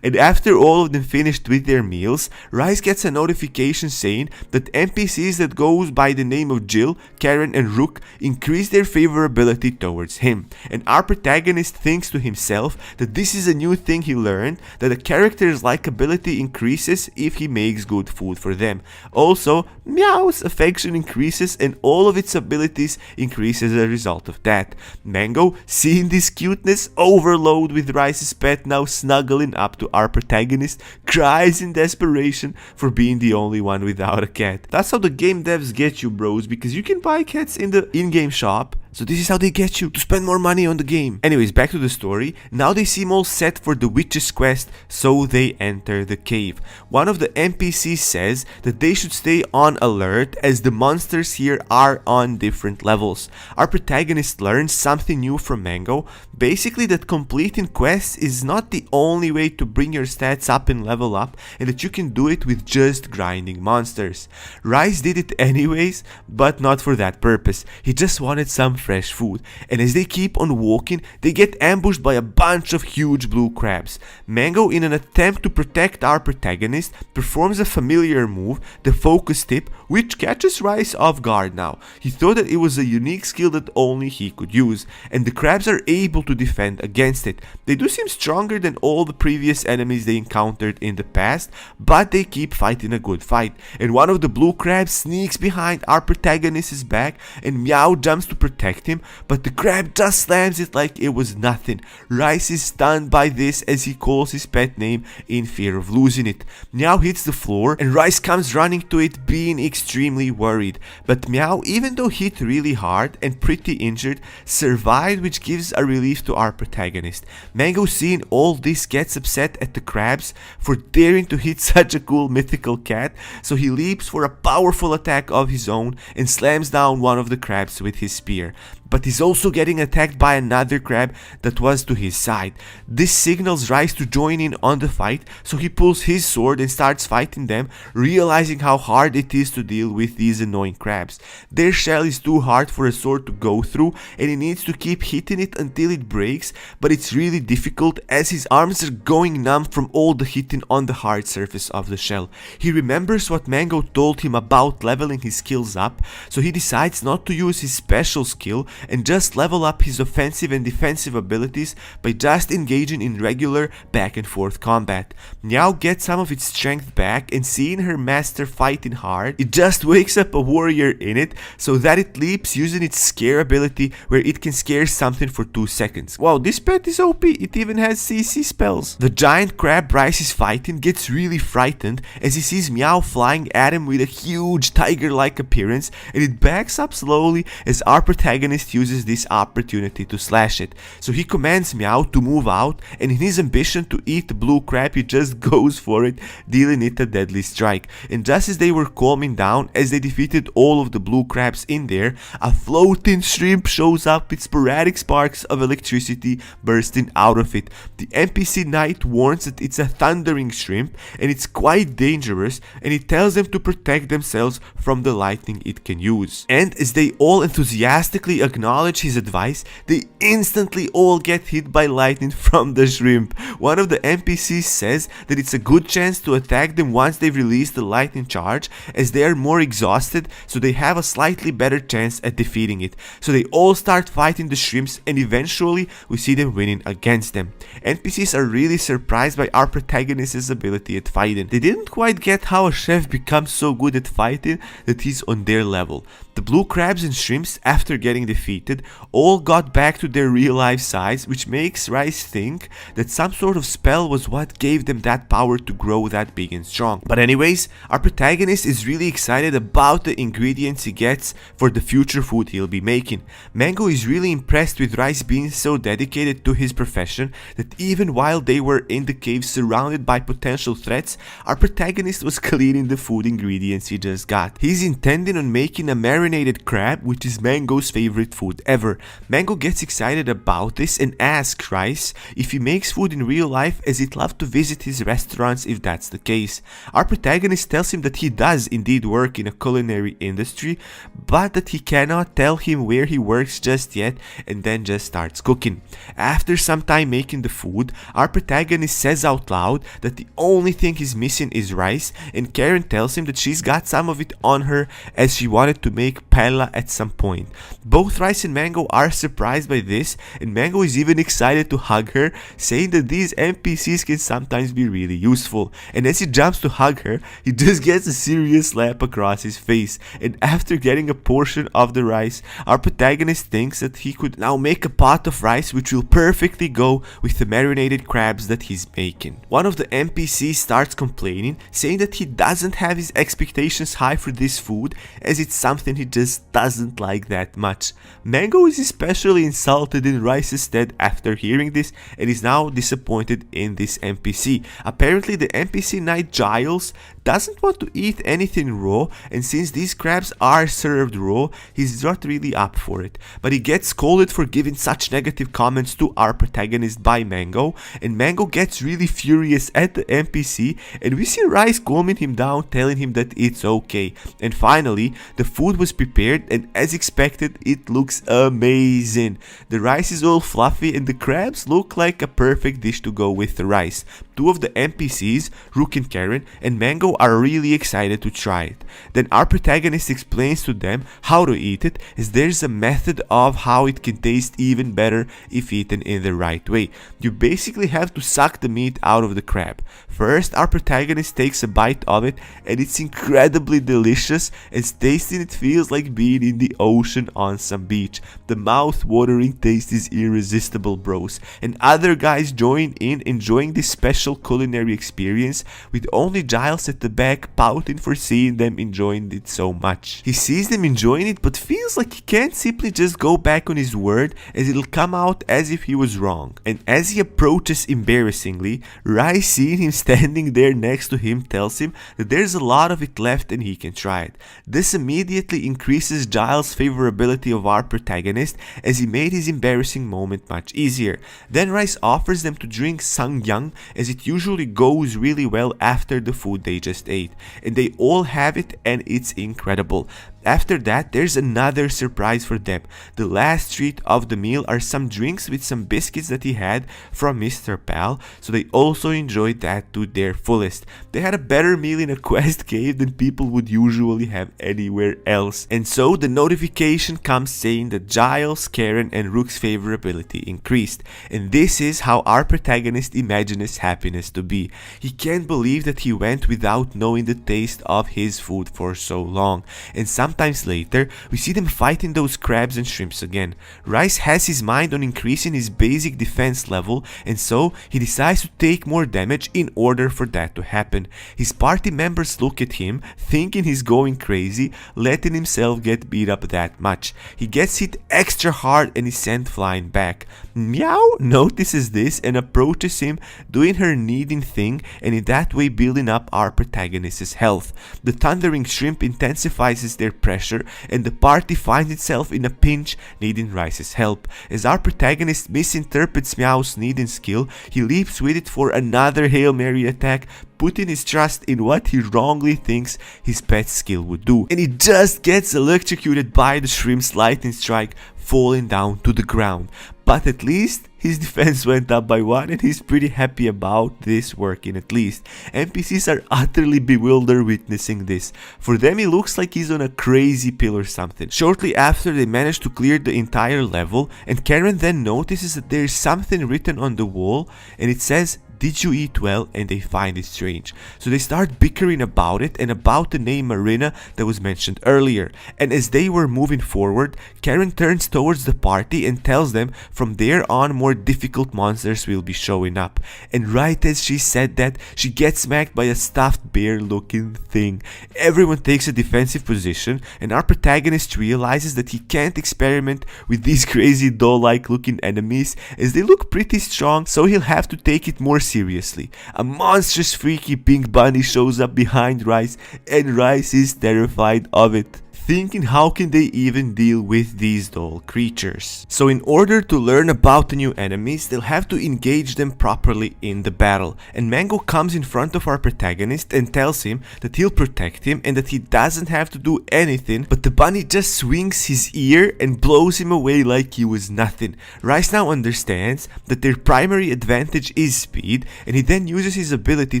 And after all of them finished with their meals, Rice gets a notification saying that NPCs that goes by the name of Jill, Karen and Rook increase their favorability towards him. And our protagonist thinks to himself that this is a new thing he learned, that a character's likability increases if he makes good food for them. Also, Meow's affection increases and all of its abilities increase as a result of that. Mango, seeing this cuteness overload with Rice's pet now snuggling up to our protagonist, cries in desperation for being the only one without a cat. That's how the game devs get you, bros, because you can buy cats in the in-game shop. So this is how they get you to spend more money on the game. Anyways, back to the story. Now they seem all set for the witch's quest, so they enter the cave. One of the NPCs says that they should stay on alert as the monsters here are on different levels. Our protagonist learns something new from Mango, basically that completing quests is not the only way to bring your stats up and level up, and that you can do it with just grinding monsters. Rice did it anyways, but not for that purpose. He just wanted some fresh food, and as they keep on walking, they get ambushed by a bunch of huge blue crabs. Mango, in an attempt to protect our protagonist, performs a familiar move, the focus tip, which catches Rice off guard now. He thought that it was a unique skill that only he could use, and the crabs are able to defend against it. They do seem stronger than all the previous enemies they encountered in the past, but they keep fighting a good fight, and one of the blue crabs sneaks behind our protagonist's back, and Meow jumps to protect protect him, but the crab just slams it like it was nothing. Rice is stunned by this as he calls his pet name in fear of losing it. Meow hits the floor and Rice comes running to it, being extremely worried. But Meow, even though hit really hard and pretty injured, survived, which gives a relief to our protagonist. Mango, seeing all this, gets upset at the crabs for daring to hit such a cool mythical cat, so he leaps for a powerful attack of his own and slams down one of the crabs with his spear. But he's also getting attacked by another crab that was to his side. This signals Rice to join in on the fight, so he pulls his sword and starts fighting them, realizing how hard it is to deal with these annoying crabs. Their shell is too hard for a sword to go through, and he needs to keep hitting it until it breaks, but it's really difficult as his arms are going numb from all the hitting on the hard surface of the shell. He remembers what Mango told him about leveling his skills up, so he decides not to use his special skill and just level up his offensive and defensive abilities by just engaging in regular back and forth combat. Meow gets some of its strength back, and seeing her master fighting hard, it just wakes up a warrior in it so that it leaps using its scare ability where it can scare something for 2 seconds. Wow, this pet is OP, it even has CC spells. The giant crab Rice is fighting gets really frightened as he sees Meow flying at him with a huge tiger-like appearance, and it backs up slowly as our protagonist uses this opportunity to slash it. So he commands Meow to move out, and in his ambition to eat the blue crab, he just goes for it, dealing it a deadly strike. And just as they were calming down, as they defeated all of the blue crabs in there, a floating shrimp shows up with sporadic sparks of electricity bursting out of it. The NPC knight warns that it's a thundering shrimp and it's quite dangerous, and he tells them to protect themselves from the lightning it can use. And as they all enthusiastically acknowledge his advice, they instantly all get hit by lightning from the shrimp. One of the NPCs says that it's a good chance to attack them once they've released the lightning charge, as they are more exhausted, so they have a slightly better chance at defeating it. So they all start fighting the shrimps, and eventually we see them winning against them. NPCs are really surprised by our protagonist's ability at fighting. They didn't quite get how a chef becomes so good at fighting that he's on their level. The blue crabs and shrimps, after getting defeated, all got back to their real life size, which makes Rice think that some sort of spell was what gave them that power to grow that big and strong. But anyways, our protagonist is really excited about the ingredients he gets for the future food he'll be making. Mango is really impressed with Rice being so dedicated to his profession that even while they were in the cave surrounded by potential threats, our protagonist was cleaning the food ingredients he just got. He's intending on making a marinated crab, which is Mango's favorite food ever. Mango gets excited about this and asks Rice if he makes food in real life, as he'd love to visit his restaurants if that's the case. Our protagonist tells him that he does indeed work in a culinary industry, but that he cannot tell him where he works just yet, and then just starts cooking. After some time making the food, our protagonist says out loud that the only thing he's missing is rice, and Karen tells him that she's got some of it on her as she wanted to make paella at some point. Both Rice and Mango are surprised by this, and Mango is even excited to hug her, saying that these NPCs can sometimes be really useful. And as he jumps to hug her, he just gets a serious slap across his face, and after getting a portion of the rice, our protagonist thinks that he could now make a pot of rice which will perfectly go with the marinated crabs that he's making. One of the NPCs starts complaining, saying that he doesn't have his expectations high for this food, as it's something he just doesn't like that much. Mango is especially insulted in Rice's stead after hearing this, and is now disappointed in this NPC. Apparently the NPC knight Giles doesn't want to eat anything raw, and since these crabs are served raw, he's not really up for it. But he gets scolded for giving such negative comments to our protagonist by Mango, and Mango gets really furious at the NPC, and we see Rice calming him down, telling him that it's okay. And finally, the food was prepared, and as expected, it looks amazing. The rice is all fluffy, and the crabs look like a perfect dish to go with the rice. Two of the NPCs, Rook and Karen, and Mango Mango are really excited to try it. Then our protagonist explains to them how to eat it, as there's a method of how it can taste even better if eaten in the right way. You basically have to suck the meat out of the crab. First, our protagonist takes a bite of it, and it's incredibly delicious, as tasting it feels like being in the ocean on some beach. The mouth-watering taste is irresistible, bros, and other guys join in enjoying this special culinary experience, with only Giles at the back pouting for seeing them enjoying it so much. He sees them enjoying it but feels like he can't simply just go back on his word, as it'll come out as if he was wrong. And as he approaches embarrassingly, Rice, seeing him standing there next to him, tells him that there's a lot of it left and he can try it. This immediately increases Giles' favorability of our protagonist, as he made his embarrassing moment much easier. Then Rice offers them to drink Sangyang, as it usually goes really well after the food they just ate, and they all have it and it's incredible. After that, there's another surprise for them. The last treat of the meal are some drinks with some biscuits that he had from Mr. Pal, so they also enjoyed that to their fullest. They had a better meal in a quest cave than people would usually have anywhere else. And so the notification comes saying that Giles, Karen, and Rook's favorability increased. And this is how our protagonist imagines happiness to be. He can't believe that he went without knowing the taste of his food for so long. And sometimes later, we see them fighting those crabs and shrimps again. Rice has his mind on increasing his basic defense level, and so he decides to take more damage in order for that to happen. His party members look at him, thinking he's going crazy, letting himself get beat up that much. He gets hit extra hard and is sent flying back. Meow notices this and approaches him, doing her kneading thing, and in that way building up our protagonist's health. The thundering shrimp intensifies their pressure, and the party finds itself in a pinch, needing Rice's help. As our protagonist misinterprets Meow's kneading skill, he leaps with it for another Hail Mary attack, putting his trust in what he wrongly thinks his pet's skill would do. And he just gets electrocuted by the shrimp's lightning strike, falling down to the ground. But at least his defense went up by 1, and he's pretty happy about this working at least. NPCs are utterly bewildered witnessing this. For them, he looks like he's on a crazy pill or something. Shortly after, they manage to clear the entire level, and Karen then notices that there's something written on the wall, and it says, "Did you eat well?" and they find it strange. So they start bickering about it and about the name Marina that was mentioned earlier. And as they were moving forward, Karen turns towards the party and tells them from there on more difficult monsters will be showing up. And right as she said that, she gets smacked by a stuffed bear looking thing. Everyone takes a defensive position, and our protagonist realizes that he can't experiment with these crazy doll-like looking enemies, as they look pretty strong, so he'll have to take it more seriously. A monstrous freaky pink bunny shows up behind Rice, and Rice is terrified of it, thinking how can they even deal with these doll creatures. So in order to learn about the new enemies, they'll have to engage them properly in the battle. And Mango comes in front of our protagonist and tells him that he'll protect him and that he doesn't have to do anything, but the bunny just swings his ear and blows him away like he was nothing. Rice now understands that their primary advantage is speed, and he then uses his ability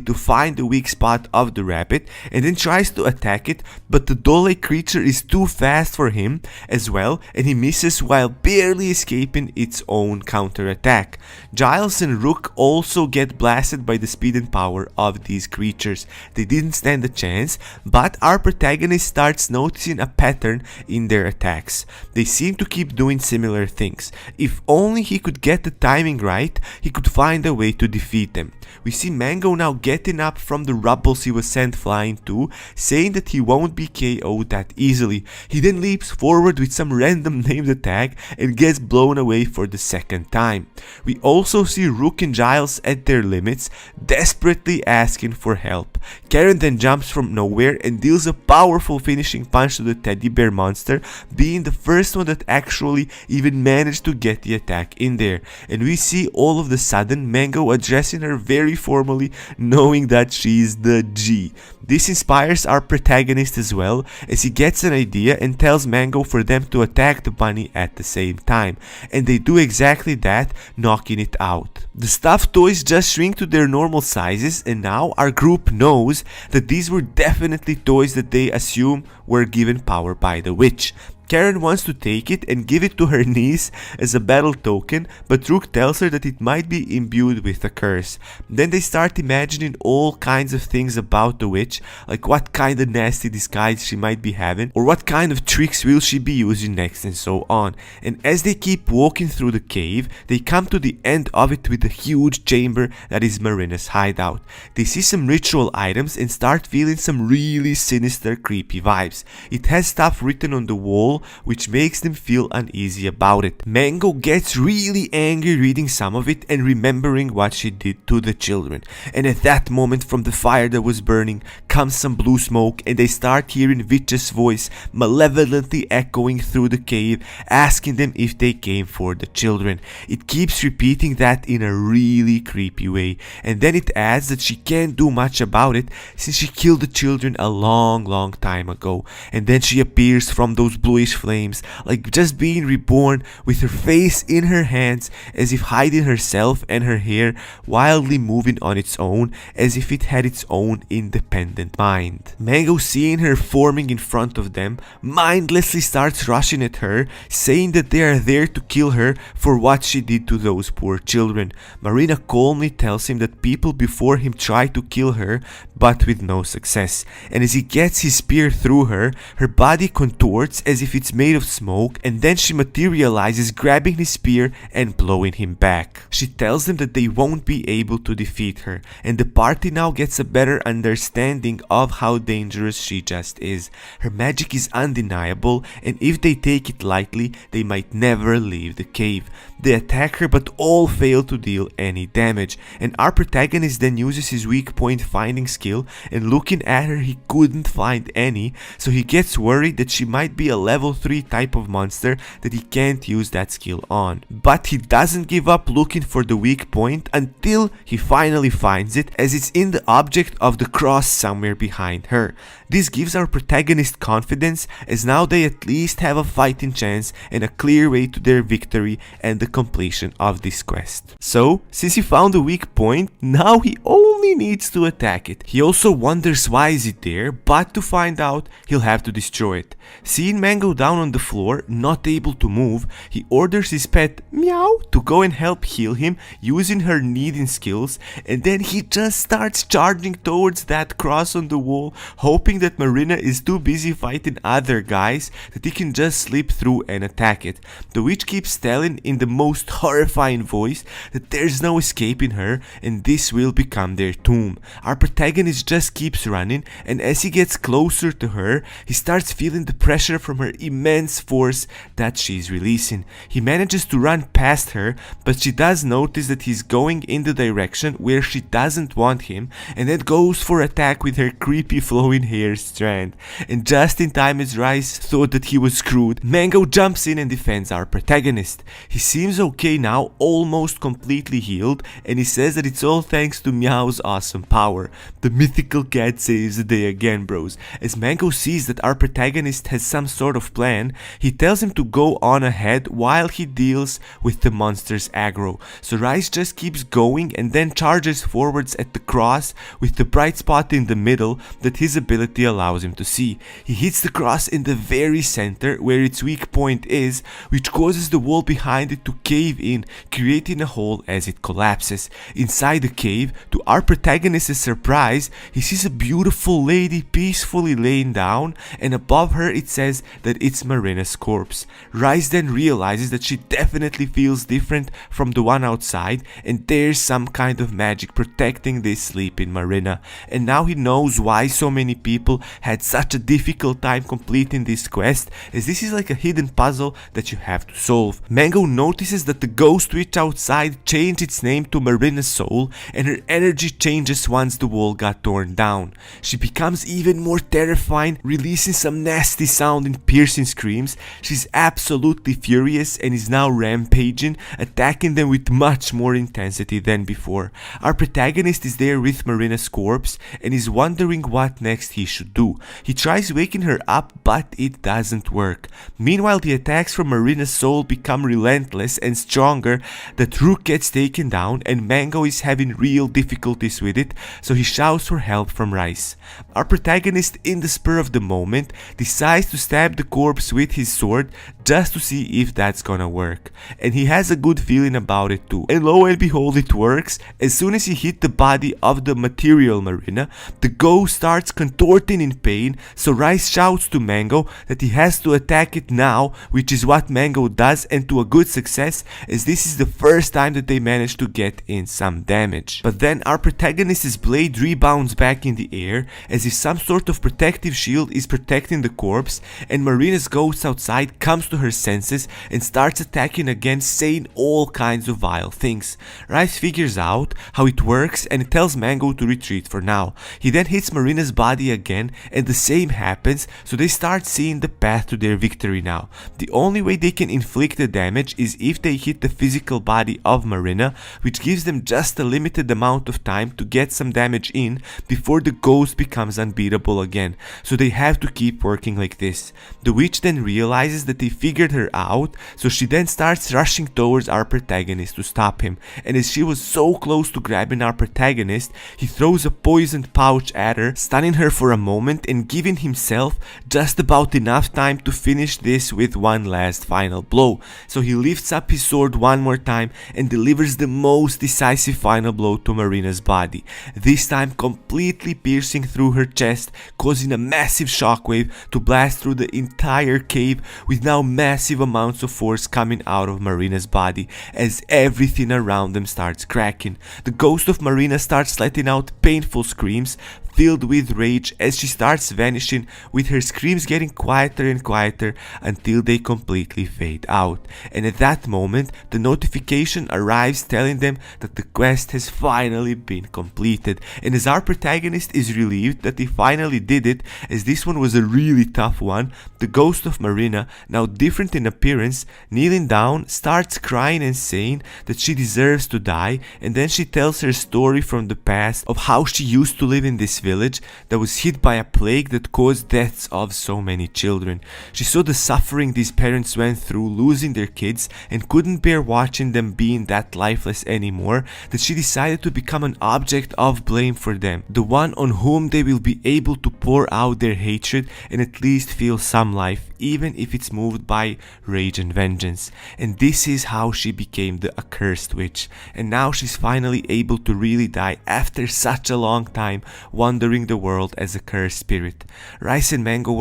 to find the weak spot of the rabbit and then tries to attack it, but the doll-like creature is too fast for him as well, and he misses while barely escaping its own counterattack. Giles and Rook also get blasted by the speed and power of these creatures. They didn't stand a chance, but our protagonist starts noticing a pattern in their attacks. They seem to keep doing similar things. If only he could get the timing right, he could find a way to defeat them. We see Mango now getting up from the rubbles he was sent flying to, saying that he won't be KO'd that easily. He then leaps forward with some random named attack and gets blown away for the second time. We also see Rook and Giles at their limits, desperately asking for help. Karen then jumps from nowhere and deals a powerful finishing punch to the teddy bear monster, being the first one that actually even managed to get the attack in there. And we see all of the sudden Mango addressing her very formally, knowing that she's the G. This inspires our protagonist as well, as he gets an an idea and tells Mango for them to attack the bunny at the same time, and they do exactly that, knocking it out. The stuffed toys just shrink to their normal sizes, and now our group knows that these were definitely toys that they assume were given power by the witch. Karen wants to take it and give it to her niece as a battle token, but Rook tells her that it might be imbued with a curse. Then they start imagining all kinds of things about the witch, like what kind of nasty disguise she might be having, or what kind of tricks will she be using next, and so on. And as they keep walking through the cave, they come to the end of it with a huge chamber that is Marina's hideout. They see some ritual items and start feeling some really sinister, creepy vibes. It has stuff written on the wall which makes them feel uneasy about it. Mango gets really angry reading some of it and remembering what she did to the children. And at that moment, from the fire that was burning comes some blue smoke, and they start hearing Witch's voice malevolently echoing through the cave, asking them if they came for the children. It keeps repeating that in a really creepy way, and then it adds that she can't do much about it since she killed the children a long time ago. And then she appears from those bluish flames, like just being reborn, with her face in her hands, as if hiding herself and her hair, wildly moving on its own, as if it had its own independent mind. Mango, seeing her forming in front of them, mindlessly starts rushing at her, saying that they are there to kill her for what she did to those poor children. Marina calmly tells him that people before him tried to kill her, but with no success. And as he gets his spear through her, her body contorts as if it's made of smoke, and then she materializes, grabbing his spear and blowing him back. She tells them that they won't be able to defeat her, and the party now gets a better understanding of how dangerous she just is. Her magic is undeniable, and if they take it lightly, they might never leave the cave. They attack her, but all fail to deal any damage, and our protagonist then uses his weak point finding skill, and looking at her he couldn't find any, so he gets worried that she might be a level 3 type of monster that he can't use that skill on. But he doesn't give up looking for the weak point until he finally finds it, as it's in the object of the cross somewhere behind her. This gives our protagonist confidence, as now they at least have a fighting chance and a clear way to their victory and the completion of this quest. So, since he found the weak point, now he only needs to attack it. He also wonders why is it there, but to find out, he'll have to destroy it. Seeing Mango down on the floor, not able to move, he orders his pet, Meow, to go and help heal him using her kneading skills, and then he just starts charging towards that cross on the wall, hoping that Marina is too busy fighting other guys that he can just slip through and attack it. The witch keeps telling in the most horrifying voice that there's no escaping her, and this will become their tomb. Our protagonist just keeps running, and as he gets closer to her, he starts feeling the pressure from her immense force that she's releasing. He manages to run past her, but she does notice that he's going in the direction where she doesn't want him, and then goes for attack with her creepy flowing hair strand. And just in time as Rice thought that he was screwed, Mango jumps in and defends our protagonist. He seems okay now, almost completely healed, and he says that it's all thanks to Meow's awesome power. The mythical cat saves the day again, bros. As Mango sees that our protagonist has some sort of plan, he tells him to go on ahead while he deals with the monster's aggro. So Rice just keeps going and then charges forwards at the cross with the bright spot in the middle that his ability allows him to see. He hits the cross in the very center where its weak point is, which causes the wall behind it to cave in, creating a hole as it collapses. Inside the cave, to our protagonist's surprise, he sees a beautiful lady peacefully laying down, and above her it says that it's Marina's corpse. Rice then realizes that she definitely feels different from the one outside, and there's some kind of magic protecting this sleeping Marina. And now he knows why so many people had such a difficult time completing this quest, as this is like a hidden puzzle that you have to solve. Mango notices that the ghost witch outside changed its name to Marina's soul, and her energy changes once the wall got torn down. She becomes even more terrifying, releasing some nasty sounding piercing screams. She's absolutely furious and is now rampaging, attacking them with much more intensity than before. Our protagonist is there with Marina's corpse and is wondering what next he should do. He tries waking her up, but it doesn't work. Meanwhile, the attacks from Marina's soul become relentless and stronger. The Rook gets taken down and Mango is having real difficulties with it, so he shouts for help from Rice. Our protagonist, in the spur of the moment, decides to stab the corpse with his sword just to see if that's gonna work. And he has a good feeling about it too. And lo and behold, it works. As soon as he hit the body of the material Marina, the ghost starts contorting in pain, so Rice shouts to Mango that he has to attack it now, which is what Mango does, and to a good success, as this is the first time that they manage to get in some damage. But then our protagonist's blade rebounds back in the air, as if some sort of protective shield is protecting the corpse, and Marina's ghost outside comes to her senses and starts attacking again, saying all kinds of vile things. Rice figures out how it works and tells Mango to retreat for now. He then hits Marina's body again and the same happens, so they start seeing the path to their victory now. The only way they can inflict the damage is if they hit the physical body of Marina, which gives them just a limited amount of time to get some damage in before the ghost becomes unbeatable again, so they have to keep working like this. The witch then realizes that they figured her out, so she then starts rushing towards our protagonist to stop him, and as she was so close to grabbing our protagonist, he throws a poisoned pouch at her, stunning her for a moment and giving himself just about enough time to finish this with one last final blow. So he lifts up his sword one more time and delivers the most decisive final blow to Marina's body, this time completely piercing through her chest, causing a massive shockwave to blast through the entire cave, with now massive amounts of force coming out of Marina's body as everything around them starts cracking. The ghost of Marina starts letting out painful screams filled with rage as she starts vanishing, with her screams getting quieter and quieter until they completely fade out. And at that moment, the notification arrives telling them that the quest has finally been completed. And as our protagonist is relieved that he finally did it, as this one was a really tough one, the ghost of Marina, now different in appearance, kneeling down, starts crying and saying that she deserves to die, and then she tells her story from the past of how she used to live in this village that was hit by a plague that caused deaths of so many children. She saw the suffering these parents went through losing their kids and couldn't bear watching them being that lifeless anymore, that she decided to become an object of blame for them, the one on whom they will be able to pour out their hatred and at least feel some life, even if it's moved by rage and vengeance. And this is how she became the accursed witch, and now she's finally able to really die after such a long time wandering the world as a cursed spirit. Rice and Mango were